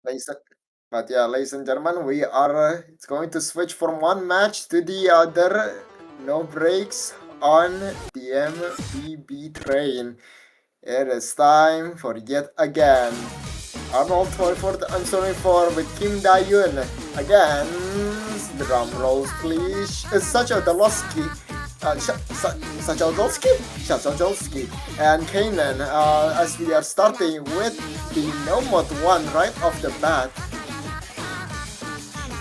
ladies and but yeah, ladies and gentlemen, we are it's going to switch from one match to the other. No breaks on the MBB train. It is time for yet again Arnold Hoyford answering for with Kim Dae-yoon against drum rolls please. Sajodolski, Sajodolski, and Kanan. As we are starting with the no mod one right off the bat.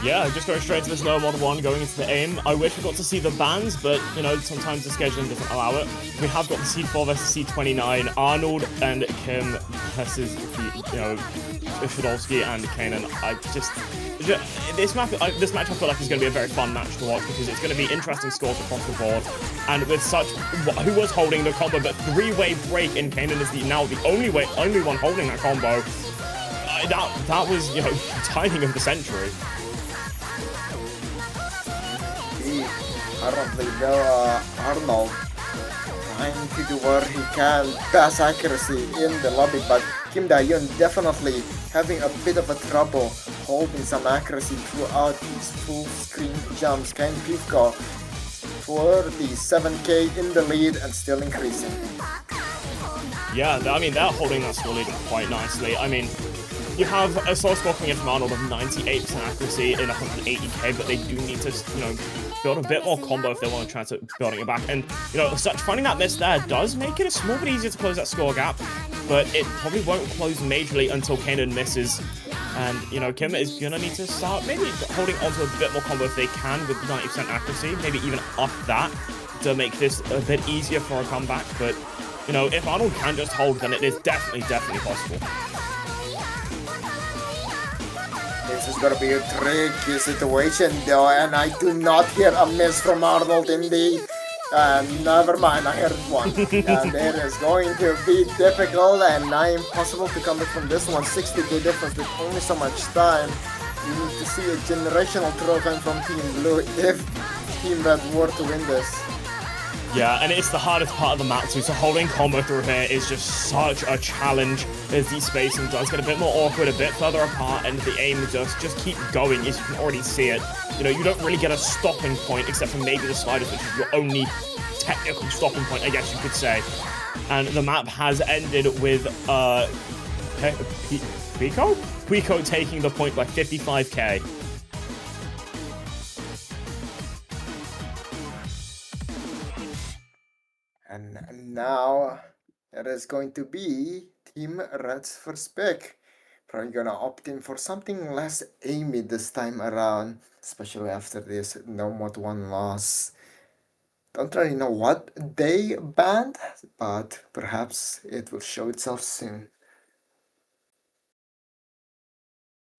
Yeah, just going straight to this no mod 1, going into the aim. I wish we got to see the bans, but, you know, sometimes the scheduling doesn't allow it. We have got the C4 versus C29, Arnold and Kim versus, you know, Shadolski and Kanan. This match I feel like is going to be a very fun match to watch because it's going to be interesting scores across the board. And with such, who was holding the combo, but three-way break in Kanan is now the only one holding that combo. That was, you know, timing of the century. Currently, though, Arnold trying to do what he can, best accuracy in the lobby, but Kim Dae-yoon definitely having a bit of a trouble holding some accuracy throughout his full screen jumps. Kaen piwko for the 7k in the lead and still increasing. Yeah, I mean, they're holding that score lead quite nicely. I mean, you have a solo score coming in from Arnold of 98% accuracy in 180k, but they do need to, you know, build a bit more combo if they want to try to building it back. And, you know, finding that miss there does make it a small bit easier to close that score gap, but it probably won't close majorly until Kanan misses. And, you know, Kim is going to need to start maybe holding onto a bit more combo if they can with 90% accuracy, maybe even up that to make this a bit easier for a comeback. But, you know, if Arnold can just hold, then it is definitely possible. This is gonna be a tricky situation though, and I do not hear a miss from Arnold indeed. Never mind, I heard one. And it is going to be difficult and nigh impossible to come back from this one. 60k difference with only so much time. You need to see a generational throw coming from Team Blue if Team Red were to win this. Yeah, and it's the hardest part of the map too, so holding combo through here is just such a challenge as the spacing does get a bit more awkward, a bit further apart, and the aim just keep going as you can already see it. You know, you don't really get a stopping point except for maybe the sliders, which is your only technical stopping point, I guess you could say. And the map has ended with piwko taking the point by 55k. And now it is going to be Team Red's first pick. Probably gonna opt in for something less aimy this time around, especially after this no mod 1 loss. Don't really know what they banned, but perhaps it will show itself soon.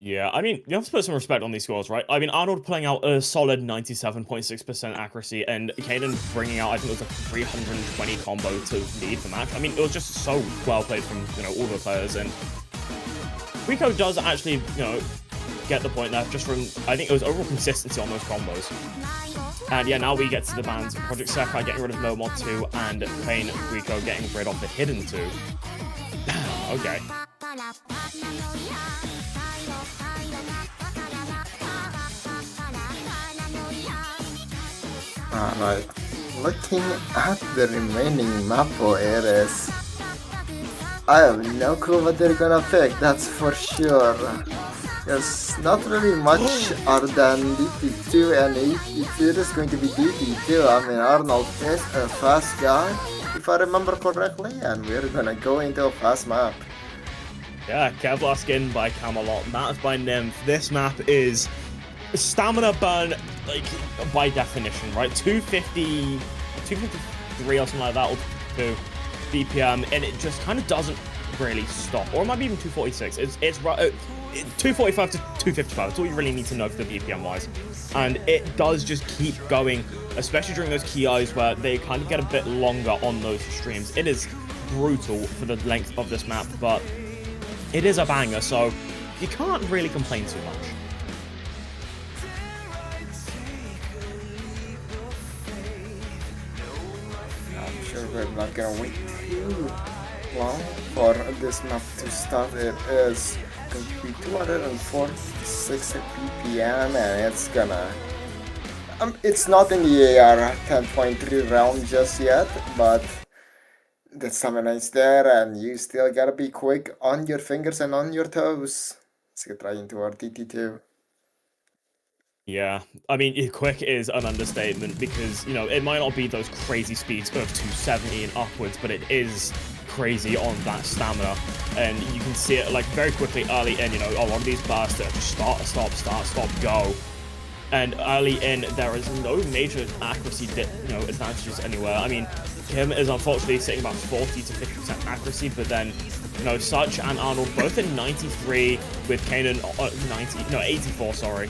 Yeah, I mean, you have to put some respect on these scores, right? I mean, Arnold pulling out a solid 97.6% accuracy, and Kanan bringing out, I think it was a 320 combo to lead the match. I mean, it was just so well played from, you know, all the players, and piwko does actually, you know, get the point there, just from, I think it was overall consistency on those combos. And yeah, now we get to the bans. Project Sekai getting rid of No Mod 2, and Kaen piwko getting rid of the Hidden 2. Okay. Alright, looking at the remaining mappo areas, I have no clue what they're gonna pick, that's for sure. There's not really much other than DP2, and if it is going to be DP2, I mean Arnold is a fast guy, if I remember correctly, and we're gonna go into a fast map. Yeah, Kevlar skin by Camelot, Map by Nymph. This map is stamina burn, like, by definition, right? 253 or something like that, or 2 BPM, and it just kind of doesn't really stop. Or it might be even 246. It's 245 to 255. That's all you really need to know for the BPM wise. And it does just keep going, especially during those key eyes where they kind of get a bit longer on those streams. It is brutal for the length of this map, but it is a banger, so you can't really complain too much. I'm sure we're not gonna wait too long for this map to start. It is going to be 246 ppm, and it's gonna. It's not in the AR 10.3 realm just yet, but the stamina is there, and you still gotta be quick on your fingers and on your toes. Let's get right into our TT2. Yeah, I mean, quick is an understatement because, you know, it might not be those crazy speeds of 270 and upwards, but it is crazy on that stamina. And you can see it, like, very quickly early in, you know, a lot of these bursts that just start, go. And early in, there is no major accuracy, advantages anywhere. I mean, Kim is unfortunately sitting about 40 to 50% accuracy, but then, you know, Such and Arnold both in 93 with kaen 84, sorry.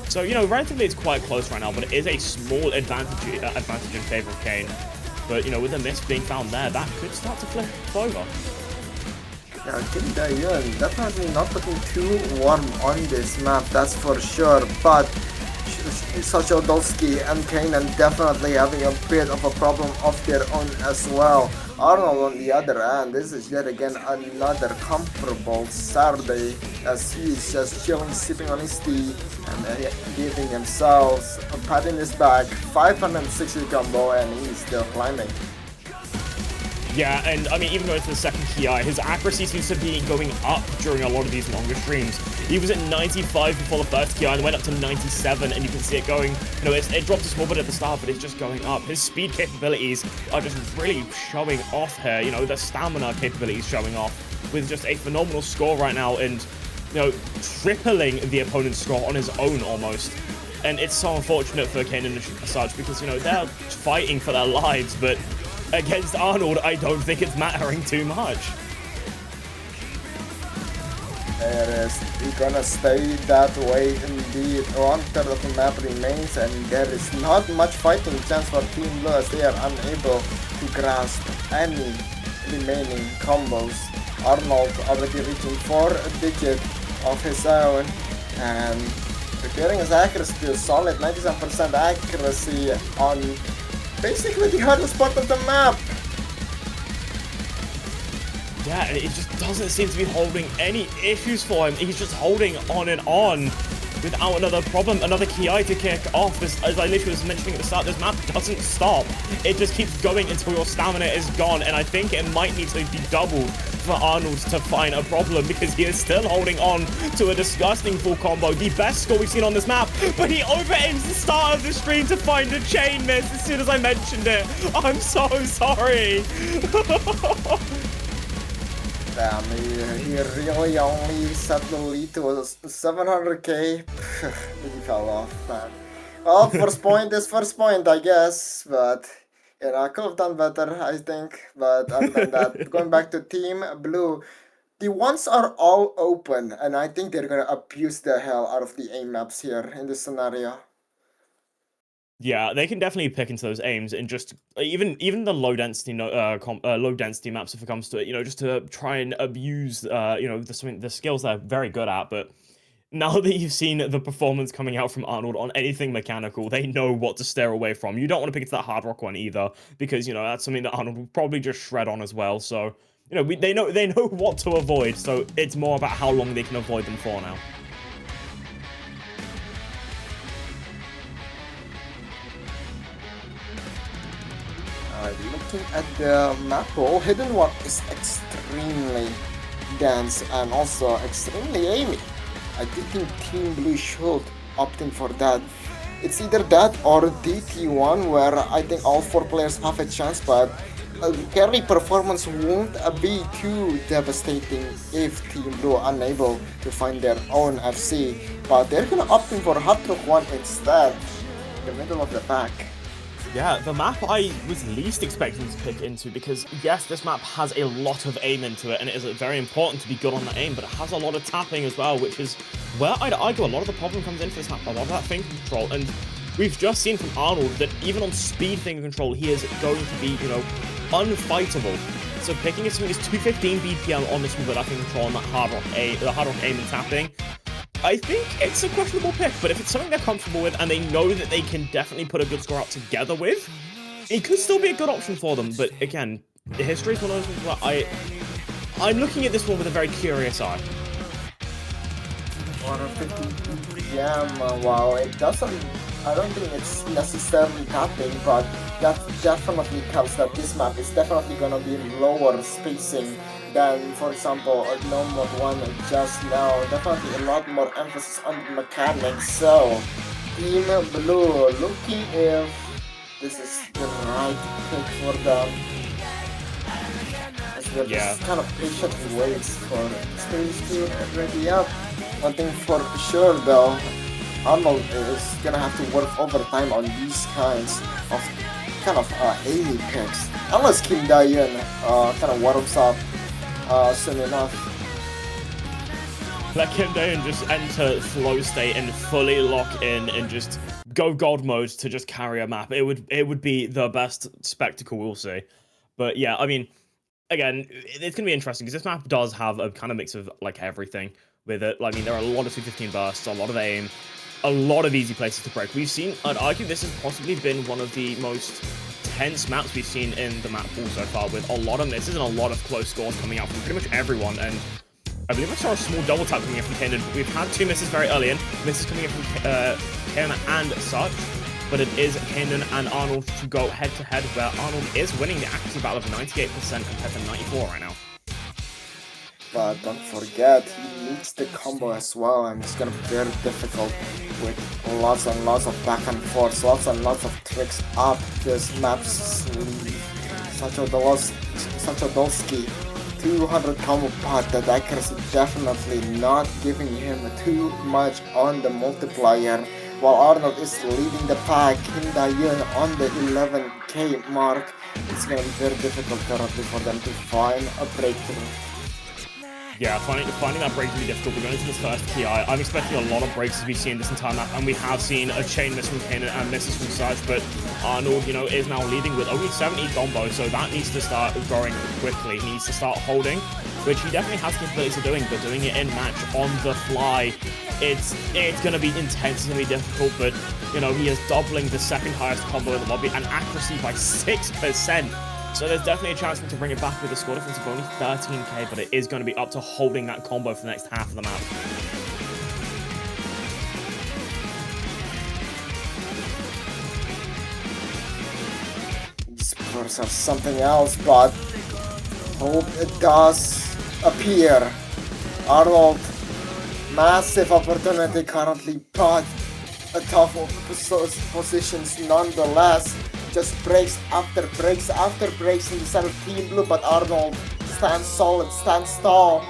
So, you know, relatively it's quite close right now, but it is a small advantage in favor of kaen. But, you know, with the miss being found there, that could start to flip over. Yeah, Kim Dae-yeon definitely not looking too warm on this map, that's for sure, but Sochodolski and kaen definitely having a bit of a problem of their own as well. Arnold on the other hand, this is yet again another comparable Saturday as he's just chilling, sipping on his tea and giving himself a pat in his back, 560 combo, and he's still climbing. Yeah, and I mean, even going to the second KI, his accuracy seems to be going up during a lot of these longer streams. He was at 95 before the first KI and went up to 97, and you can see it going, you know, it dropped a small bit at the start, but it's just going up. His speed capabilities are just really showing off here, you know, the stamina capabilities showing off with just a phenomenal score right now and, you know, tripling the opponent's score on his own almost. And it's so unfortunate for kaen and such because, you know, they're fighting for their lives, but against Arnold, I don't think it's mattering too much. It is gonna stay that way indeed. 1/3 of the map remains, and there is not much fighting chance for Team Blue as they are unable to grasp any remaining combos. Arnold already reaching 4 digits of his own, and preparing his accuracy to a solid 97% accuracy on basically the hardest part of the map. Yeah, and it just doesn't seem to be holding any issues for him. He's just holding on and on without another problem, another KI to kick off. As I literally was mentioning at the start, this map doesn't stop. It just keeps going until your stamina is gone, and I think it might need to be doubled for Arnold to find a problem because he is still holding on to a disgusting full combo, the best score we've seen on this map, but he over-aims the start of the stream to find a chain miss as soon as I mentioned it. I'm so sorry. Damn, he really only set the lead to 700k. He fell off, man. Well, first point is first point, I guess, but you know, I could have done better, I think. But other than that, going back to Team Blue, the ones are all open, and I think they're gonna abuse the hell out of the aim maps here in this scenario. Yeah, they can definitely pick into those aims and just even the low density low density maps if it comes to it, you know, just to try and abuse you know, the skills they're very good at. But now that you've seen the performance coming out from Arnold on anything mechanical, they know what to steer away from. You don't want to pick into that hard rock one either because, you know, that's something that Arnold will probably just shred on as well. So, you know, they know what to avoid. So it's more about how long they can avoid them for now. Looking at the map pool, Hidden One is extremely dense and also extremely aimy. I do think Team Blue should opt in for that. It's either that or DT1, where I think all 4 players have a chance, but carry performance won't be too devastating if Team Blue are unable to find their own FC. But they're gonna opt in for Hard Rock 1 instead, in the middle of the pack. Yeah, the map I was least expecting to pick into because, yes, this map has a lot of aim into it, and it is very important to be good on the aim, but it has a lot of tapping as well, which is where I'd argue a lot of the problem comes into this map, a lot of that finger control, and we've just seen from Arnold that even on speed finger control, he is going to be, you know, unfightable. So picking something as 215 BPM on this one with that finger control and that hard rock aim and tapping, I think it's a questionable pick, but if it's something they're comfortable with and they know that they can definitely put a good score out together with, it could still be a good option for them. But again, the history is one of those things where I'm looking at this one with a very curious eye. 150 PM, well, it doesn't, I don't think it's necessarily tapping, but that definitely tells that this map is definitely gonna be lower spacing than, for example, a No Mode 1 just now. Definitely a lot more emphasis on the mechanics, so Team Blue looking if this is the right pick for them. As we're just kind of patiently waits for stage to ready up. One thing for sure though, Arnold is gonna have to work overtime on these kinds of AE picks. Unless Kim Dae-yeon kind of warms up soon enough. Let Kim Dae-yeon just enter flow state and fully lock in and just go God mode to just carry a map. It would be the best spectacle we'll see. But yeah, I mean, again, it's gonna be interesting because this map does have a kind of mix of like everything with it. I mean, there are a lot of 215 bursts, a lot of aim, a lot of easy places to break. We've seen, I'd argue this has possibly been one of the most tense maps we've seen in the map pool so far, with a lot of misses and a lot of close scores coming out from pretty much everyone. And I believe I saw a small double tap coming in from kaen. We've had 2 misses very early in, misses coming in from kaen and such, but it is kaen and Arnold to go head to head, where Arnold is winning the accuracy battle of 98% compared to 94 right now. But don't forget, he needs the combo as well, and it's gonna be very difficult with lots and lots of back and forth, lots and lots of tricks up this map's sleeve. Sachodolski, 200 combo pot, that accuracy definitely not giving him too much on the multiplier. While Arnold is leading the pack, Kim Dae-yeon on the 11k mark. It's gonna be very difficult currently for them to find a breakthrough. Yeah, finding that break to be difficult. We're going into this first key eye. I'm expecting a lot of breaks as we see in this entire map, and we have seen a chain miss from kaen and misses from such, but Arnold, you know, is now leading with only 70 combos, so that needs to start growing quickly. He needs to start holding, which he definitely has capabilities of doing, but doing it in match on the fly, it's going to be intense, it's going to be difficult, but, you know, he is doubling the second highest combo in the lobby, and accuracy by 6%. So there's definitely a chance for him to bring it back with a score difference of only 13k, but it is going to be up to holding that combo for the next half of the map. These Spurs are something else, but hope it does appear. Arnold, massive opportunity currently, but a tough positions nonetheless. Just breaks after breaks after breaks in the side of Team Blue, but Arnold stands solid, stands tall,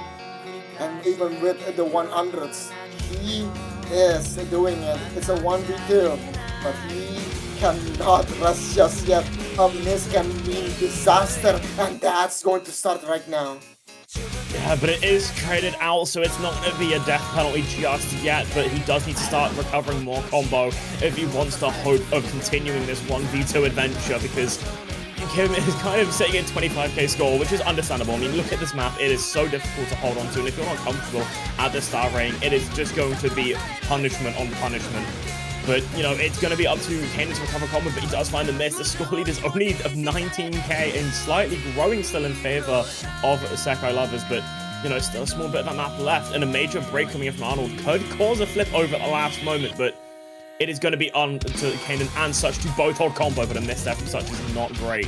and even with the 100s, he is doing it. It's a 1v2, but he cannot rest just yet. A miss can mean disaster, and that's going to start right now. Yeah, but it is traded out, so it's not going to be a death penalty just yet, but he does need to start recovering more combo if he wants the hope of continuing this 1v2 adventure, because Kim is kind of sitting at 25k score, which is understandable. I mean, look at this map, it is so difficult to hold on to, and if you're not comfortable at the star rating, it is just going to be punishment on punishment. But, you know, it's going to be up to kaen to recover combo, but he does find the miss. The score lead is only of 19k and slightly growing still in favor of Sekai Lovers, but, you know, still a small bit of that map left, and a major break coming in from Arnold could cause a flip over at the last moment, but it is going to be on to kaen and such to both hold combo, but a miss there from such is not great.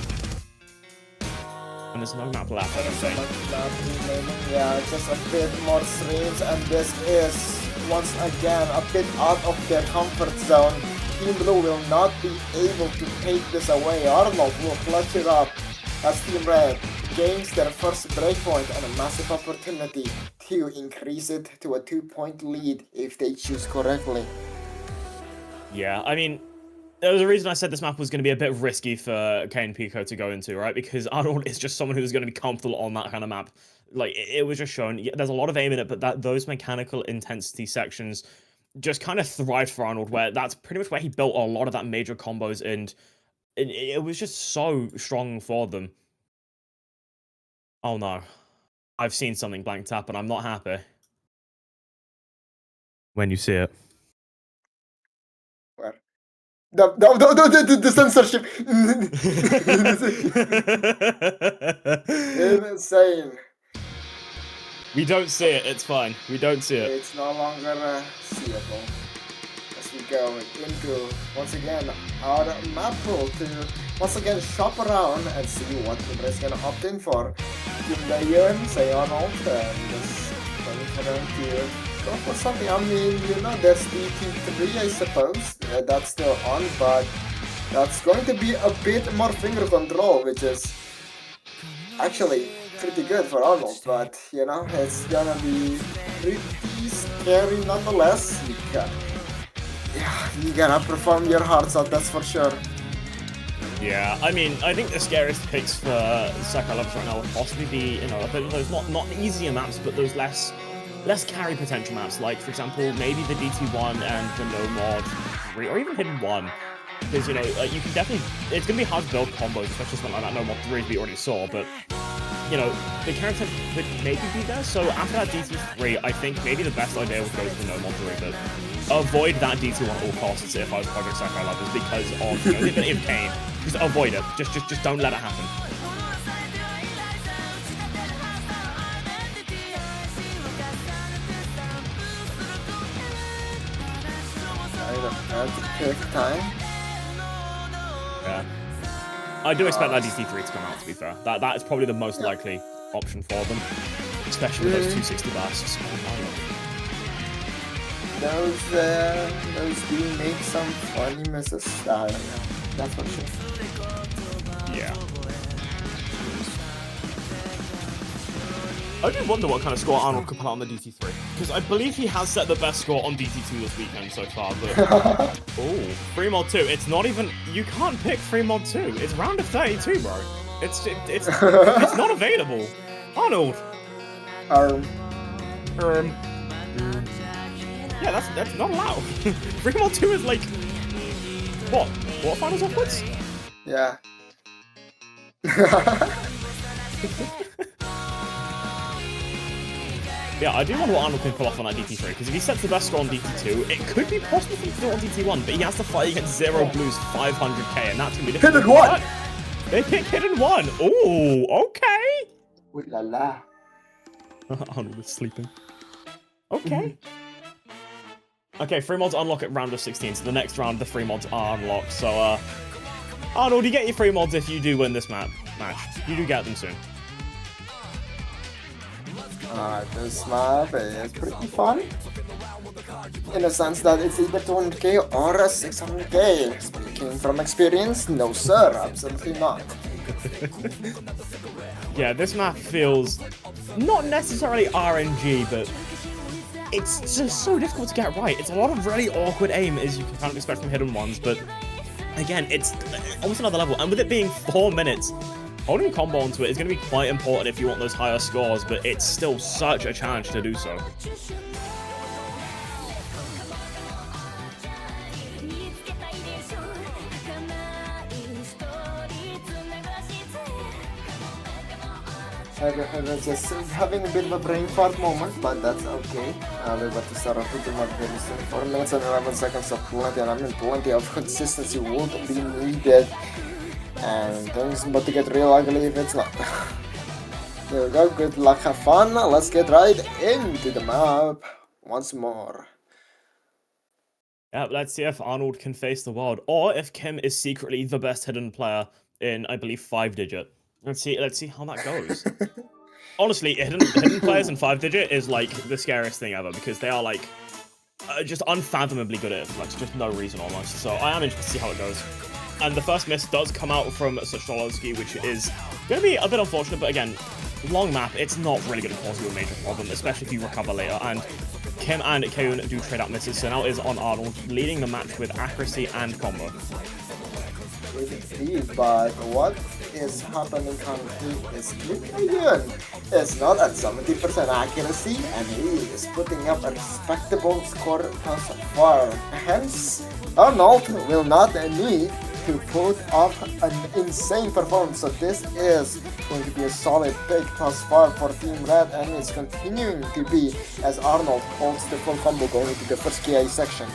And there's no map left, I don't think. Yeah, just a bit more streams, and this is once again a bit out of their comfort zone. Team Blue will not be able to take this away. Arnold will clutch it up as Team Red gains their first breakpoint and a massive opportunity to increase it to a 2-point lead if they choose correctly. Yeah, I mean, there was a reason I said this map was going to be a bit risky for kaen piwko to go into, right? Because Arnold is just someone who's going to be comfortable on that kind of map. Like, it was just shown, there's a lot of aim in it, but those mechanical intensity sections just kind of thrived for Arnold, where that's pretty much where he built a lot of that major combos, and it was just so strong for them. Oh no. I've seen something blank tap, and I'm not happy. When you see it. Where? The censorship! Insane. We don't see it, it's fine. We don't see it. It's no longer seeable. As we go into, once again, our map pool to once again shop around and see what Libra is gonna opt in for. Team Dayon, say Arnold, and just going for them to go for something. I mean, you know, there's DT3, I suppose, that's still on, but that's going to be a bit more finger control, which is actually pretty good for Arnold, but you know, it's gonna be pretty scary nonetheless. You gotta perform your hearts out, that's for sure. Yeah, I mean, I think the scariest picks for Sekai Lovers right now would possibly be, you know, a bit of those not easier maps, but those less carry potential maps, like, for example, maybe the DT1 and the No Mod 3, or even Hidden 1. Because, you know, you can definitely, it's going to be hard to build combos, especially something like that No Mod 3 we already saw, but, you know, the character could maybe be there, so after that DT3, I think maybe the best idea would go to the No Mod 3, but avoid that DT1 at all costs if I was Project Sekai Lovers, because of, you know, the ability of kaen. Just avoid it. Just don't let it happen. Pick time. Yeah. I do expect that DT3 to come out, to be fair. That is probably the most likely option for them. Especially with those 260 blasts. Those do make some funny misses. I don't know. That's for sure. Yeah. I do wonder what kind of score Arnold could put out on the DT3. Because I believe he has set the best score on DT2 this weekend so far, but... oh, free mod 2. It's not even... You can't pick free mod 2. It's round of 32, bro. It's not available. Arnold. Yeah, that's not allowed. Free mod 2 is like... What? Quarterfinals upwards? Yeah. Yeah, I do wonder what Arnold can pull off on that DT3, because if he sets the best score on DT2, it could be possible for him to do it on DT1, but he has to fight against Zero Blue's 500k, and that's going to be difficult. Hidden 1! They pick Hidden 1! Ooh, okay! Wait la la. Arnold is sleeping. Okay. Okay, free mods unlock at round of 16, so the next round the free mods are unlocked, so Arnold, you get your free mods if you do win this match. You do get them soon. This map is pretty fun. In a sense that it's either 200k or a 600k. Speaking from experience, no sir, absolutely not. Yeah, this map feels not necessarily RNG, but it's just so difficult to get right. It's a lot of really awkward aim, as you can kind of expect from Hidden Ones, but again, it's almost another level. And with it being 4 minutes, holding combo onto it is going to be quite important if you want those higher scores, but it's still such a challenge to do so. I was just having a bit of a brain fart moment, but that's okay. We're about to start off with the map very soon. 4 minutes and 11 seconds of plenty, and I mean plenty of consistency would be needed. And things about to get real ugly if it's not. There we go, good luck, have fun. Let's get right into the map once more. Yeah, let's see if Arnold can face the world, or if Kim is secretly the best hidden player in, I believe, 5-digit. Let's see how that goes. Honestly, hidden players in 5-digit is like the scariest thing ever, because they are like just unfathomably good at it. Like just no reason almost. So I am interested to see how it goes. And the first miss does come out from Sochnolowski, which is going to be a bit unfortunate, but again, long map, it's not really going to cause you a major problem, especially if you recover later. And Kim and Kaen do trade out misses, so now is on Arnold, leading the match with accuracy and combo. But what is happening currently is Kaen is not at 70% accuracy, and he is putting up a respectable score thus far. Hence, Arnold will not need to put up an insane performance, so this is going to be a solid pick thus far for Team Red, and it's continuing to be as Arnold holds the full combo going into the first KI section.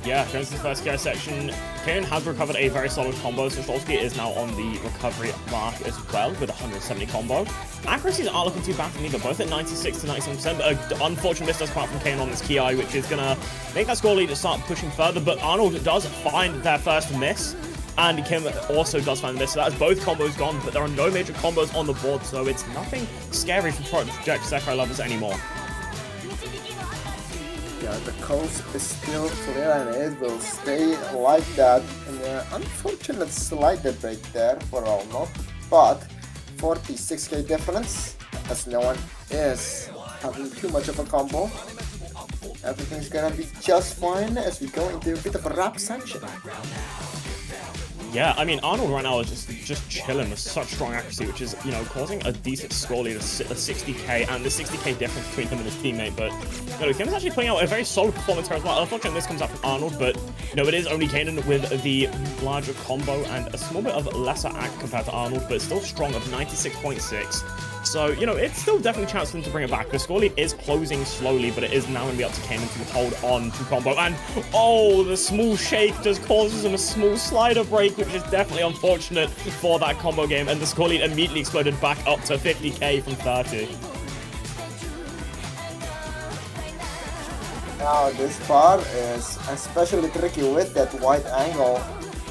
yeah, going to the first care section, kaen has recovered a very solid combo, so Stolsky is now on the recovery mark as well with 170 combo. Accuracies aren't looking too bad for neither, both at 96 to 97%, but unfortunately this does come out from kaen on this Ki, which is going to make that score lead start pushing further, but Arnold does find their first miss, and Kim also does find the miss, so that is both combos gone, but there are no major combos on the board, so it's nothing scary for Project Sekai Lovers anymore. Yeah, the coast is still clear and it will stay like that. And unfortunate slight break there for Arnold, but 46k difference as no one is having too much of a combo. Everything's gonna be just fine as we go into a bit of a wrap section. Yeah, I mean, Arnold right now is just chilling with such strong accuracy, which is, you know, causing a decent score lead of 60k, and the 60k difference between him and his teammate, but, you know, Kim's actually putting out a very solid performance here as well. Unfortunately, this comes out from Arnold, but, you know, it is only kaen with the larger combo and a small bit of lesser act compared to Arnold, but still strong of 96.6. So, you know, it's still definitely a chance for them to bring it back. The score lead is closing slowly, but it is now going to be up to kaen to hold on to combo. And, oh, the small shake just causes him a small slider break, which is definitely unfortunate for that combo game. And the score lead immediately exploded back up to 50k from 30. Now, this part is especially tricky with that wide angle,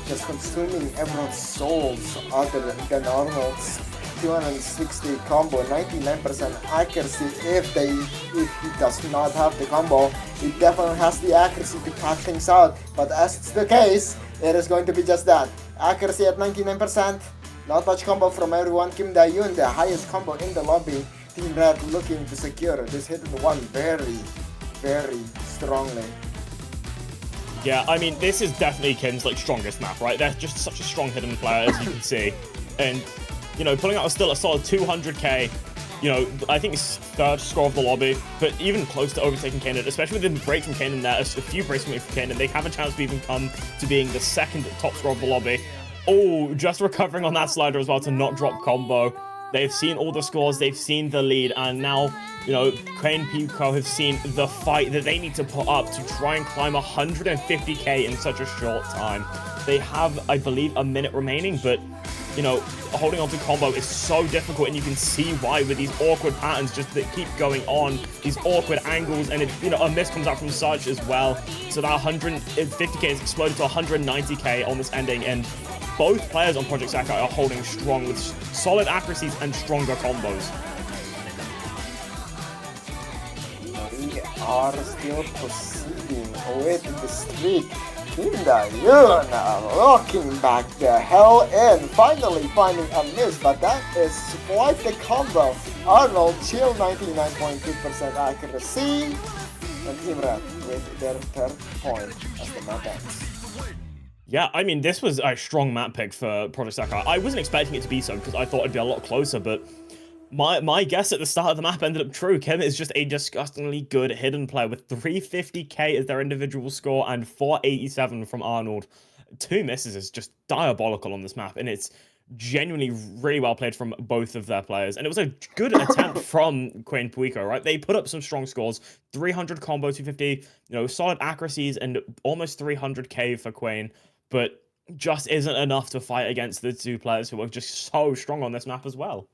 just consuming everyone's souls other than Arnold's. 260 combo, 99% accuracy. If he does not have the combo, he definitely has the accuracy to cut things out. But as it's the case, it is going to be just that. Accuracy at 99%, not much combo from everyone. Kim Dae-yoon, the highest combo in the lobby. Team Red looking to secure this hidden one very, very strongly. Yeah, I mean, this is definitely Kim's like strongest map, right? They're just such a strong hidden player, as you can see, and you know, pulling out still a solid 200k, you know, I think it's third score of the lobby, but even close to overtaking kaen, especially with the break from kaen there, a few breaks from kaen, they have a chance to even come to being the second top score of the lobby. Oh, just recovering on that slider as well to not drop combo. They've seen all the scores, they've seen the lead, and now, you know, kaen piwko have seen the fight that they need to put up to try and climb 150k in such a short time. They have, I believe, a minute remaining, but, you know, holding on to combo is so difficult, and you can see why with these awkward patterns just that keep going on, these awkward angles, and, you know, a miss comes out from Sarge as well. So that 150k is exploded to 190k on this ending, and both players on Project Sekai are holding strong with solid accuracies and stronger combos. We are still proceeding with the streak. Kim Dae-yoon locking back the hell in, finally finding a miss, but that is quite the combo. Arnold chill 99.2% accuracy, and Team Red with their third point as the map ends. Yeah, I mean, this was a strong map pick for Project Sekai. I wasn't expecting it to be so, because I thought it'd be a lot closer, but my guess at the start of the map ended up true. Kim is just a disgustingly good hidden player with 350k as their individual score and 487 from Arnold. 2 misses is just diabolical on this map, and it's genuinely really well played from both of their players. And it was a good attempt from kaen piwko, right? They put up some strong scores, 300 combo, 250, you know, solid accuracies, and almost 300k for kaen, but just isn't enough to fight against the two players who are just so strong on this map as well.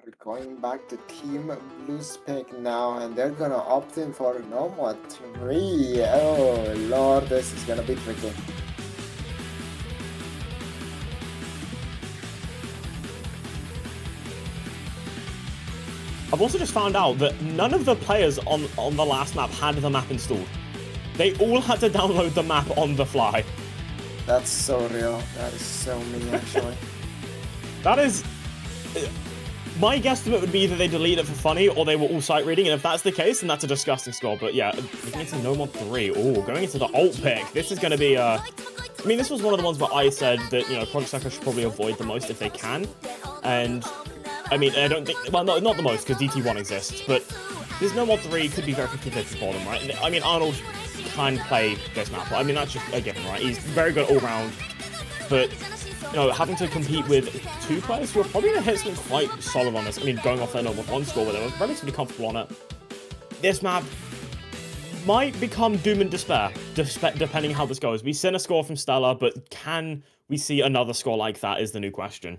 We're going back to Team Blue's pick now, and they're gonna opt in for no more 3. Oh lord, this is gonna be tricky. I've also just found out that none of the players on the last map had the map installed. They all had to download the map on the fly. That's so real. That is so me, actually. That is... My guesstimate would be either they delete it for funny or they were all sight reading, and if that's the case, then that's a disgusting score. But yeah, going into no mod 3. Oh, going into the ult pick. This is going to be I mean, this was one of the ones where I said that, you know, Project Sekai should probably avoid the most if they can. And, I mean, I don't think... Well, no, not the most, because DT1 exists, but this no mod 3 could be very 50-50 for them, right? I mean, Arnold can play this map. I mean, that's just a given, right? He's very good all-round, but... You know, having to compete with 2 players who are probably going to hit something quite solid on this. I mean, going off their normal 1 score, where they were relatively comfortable on it. This map, might become doom and despair, depending how this goes. We've seen a score from Stella, but can we see another score like that is the new question.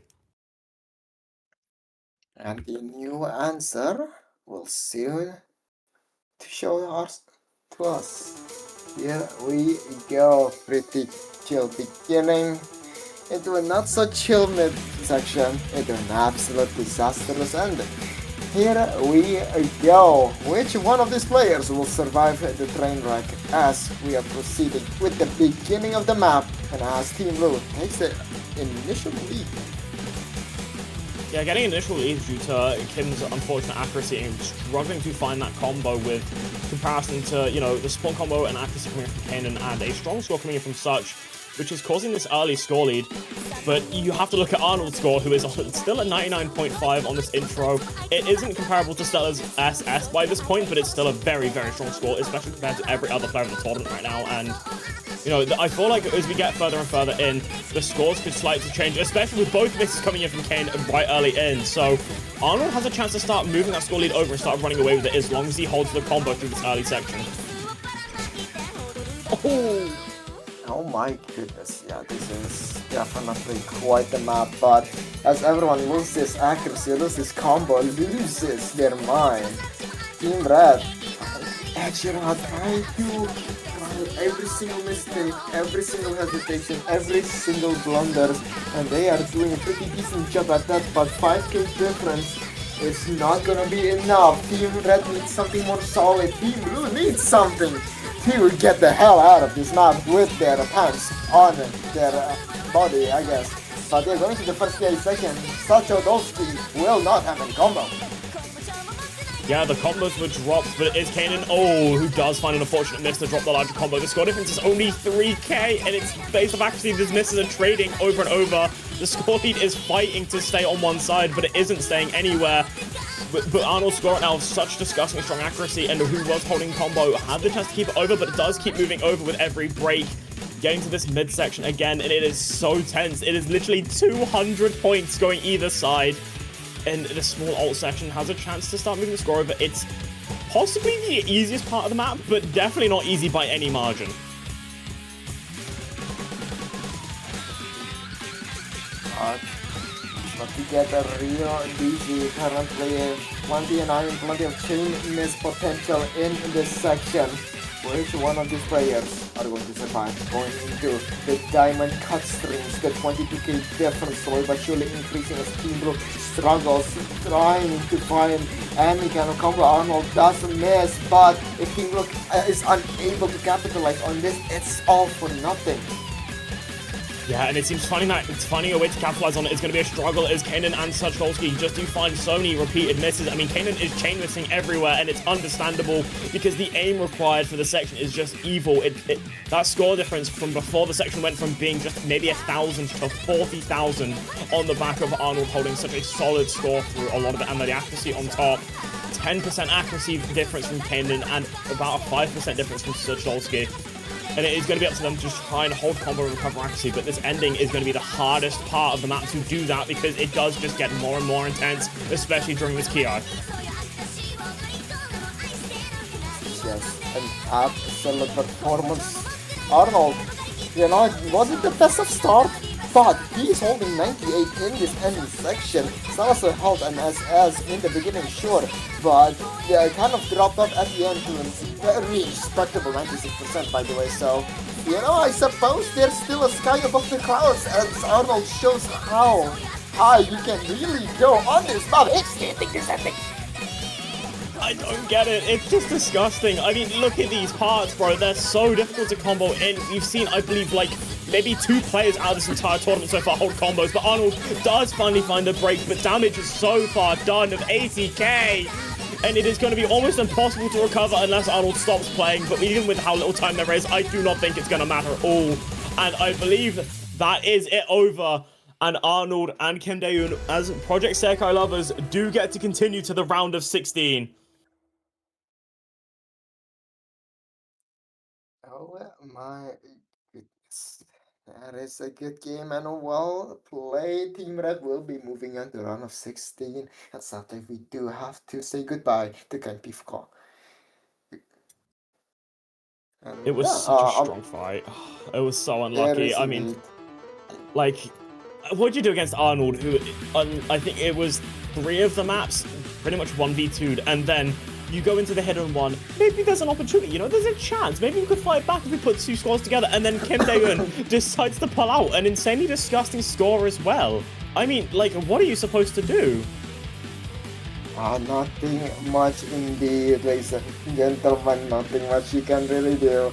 And the new answer will soon to show us to us. Here we go, pretty chill beginning into a not so chill mid section into an absolute disastrous ending. Here we go. Which one of these players will survive the train wreck as we are proceeding with the beginning of the map and as Team Blue takes the initial lead? Yeah, getting initial lead due to Kim's unfortunate accuracy and struggling to find that combo with comparison to, you know, the spawn combo and accuracy coming from kaen and a strong score coming in from Such, which is causing this early score lead. But you have to look at Arnold's score, who is still at 99.5 on this intro. It isn't comparable to Stella's SS by this point, but it's still a very, very strong score, especially compared to every other player in the tournament right now. And, you know, I feel like as we get further and further in, the scores could slightly change, especially with both misses coming in from kaen right early in. So Arnold has a chance to start moving that score lead over and start running away with it as long as he holds the combo through this early section. Oh! Oh my goodness, yeah, this is definitely quite the map, but as everyone loses accuracy, loses combo, loses their mind, Team Red, Echira trying to find every single mistake, every single hesitation, every single blunder, and they are doing a pretty decent job at that, but 5k difference is not gonna be enough. Team Red needs something more solid, Team Blue needs something to get the hell out of this map with their pants on their body, I guess. But they're going to the first K second. Sachodowski will not have any combo. Yeah, the combos were dropped, but it is kaen, who does find an unfortunate miss to drop the larger combo. The score difference is only 3k, and it's based off actually these misses are trading over and over. The score lead is fighting to stay on one side, but it isn't staying anywhere. But Arnold's score right now is such disgusting strong accuracy, and who was holding combo had the chance to keep it over, but it does keep moving over with every break. Getting to this midsection again, and it is so tense. It is literally 200 points going either side. And the small alt section has a chance to start moving the score over. It's possibly the easiest part of the map, but definitely not easy by any margin. But we get a real easy currently. Plenty and iron, plenty of chain miss potential in this section. Which one of these players are going to survive? Going into the diamond cut strings, the 22k difference slowly but surely increasing as Team Blue struggles, trying to find any kind of combo. Arnold does miss, but if Team Blue is unable to capitalize on this, it's all for nothing. Yeah, and it seems finding a way to capitalize on it is going to be a struggle as kaen and Sachodowski just do find so many repeated misses. I mean, kaen is chain missing everywhere, and it's understandable because the aim required for the section is just evil. That score difference from before the section went from being just maybe 1,000 to 40,000 on the back of Arnold holding such a solid score through a lot of it, and the accuracy on top. 10% accuracy difference from kaen and about a 5% difference from Sachodowski. And it is going to be up to them to just try and hold combo and recover accuracy, but this ending is going to be the hardest part of the map to do that because it does just get more and more intense, especially during this Ki. Yes, an absolute performance. Arnold, you know, it wasn't the best of start, but he is holding 98 in this ending section. Salazar held an SS in the beginning, sure, but yeah, kind of dropped off at the end to a very respectable 96% by the way, so, you know, I suppose there's still a sky above the clouds as Arnold shows how high you can really go on this map. Extending this ending. I don't get it. It's just disgusting. I mean, look at these parts, bro. They're so difficult to combo in. We've seen, I believe, like, maybe 2 players out of this entire tournament so far hold combos, but Arnold does finally find the break, but damage is so far done of 80k. And it is going to be almost impossible to recover unless Arnold stops playing, but even with how little time there is, I do not think it's going to matter at all. And I believe that is it over. And Arnold and Kim Dae-yoon, as Project Sekai Lovers, do get to continue to the round of 16. Oh my goodness. That is a good game and a well played. Team Red will be moving on to round of 16. And sadly, we do have to say goodbye to kaen piwko. And It was yeah, such a strong fight. It was so unlucky. yes, I mean, indeed. like, what'd you do against Arnold, who, I think it was 3 of the maps, pretty much 1v2'd, and then you go into the hidden one, maybe there's an opportunity, you know, there's a chance, maybe you could fight back if we put 2 scores together, and then Kim Dae-eun decides to pull out an insanely disgusting score as well. I mean, like, what are you supposed to do? Nothing much indeed, ladies and gentlemen. Nothing much you can really do.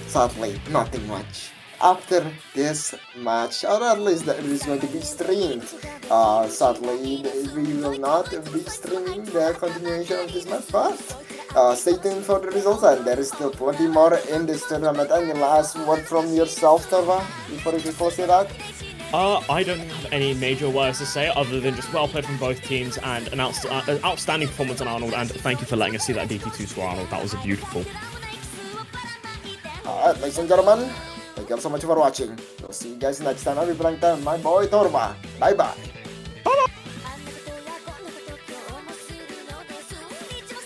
Sadly, nothing much. After this match, or at least that it is going to be streamed. Sadly, we will not be streaming the continuation of this match, but stay tuned for the results, and there is still plenty more in this tournament. Any last word from yourself, Torva, before we close it out? I don't have any major words to say other than just well played from both teams and an outstanding performance on Arnold, and thank you for letting us see that DP2 score, Arnold. That was beautiful. Alright, ladies and gentlemen, thank you all so much for watching. We'll see you guys next time. I'll be playing time, my boy Torva. Bye bye.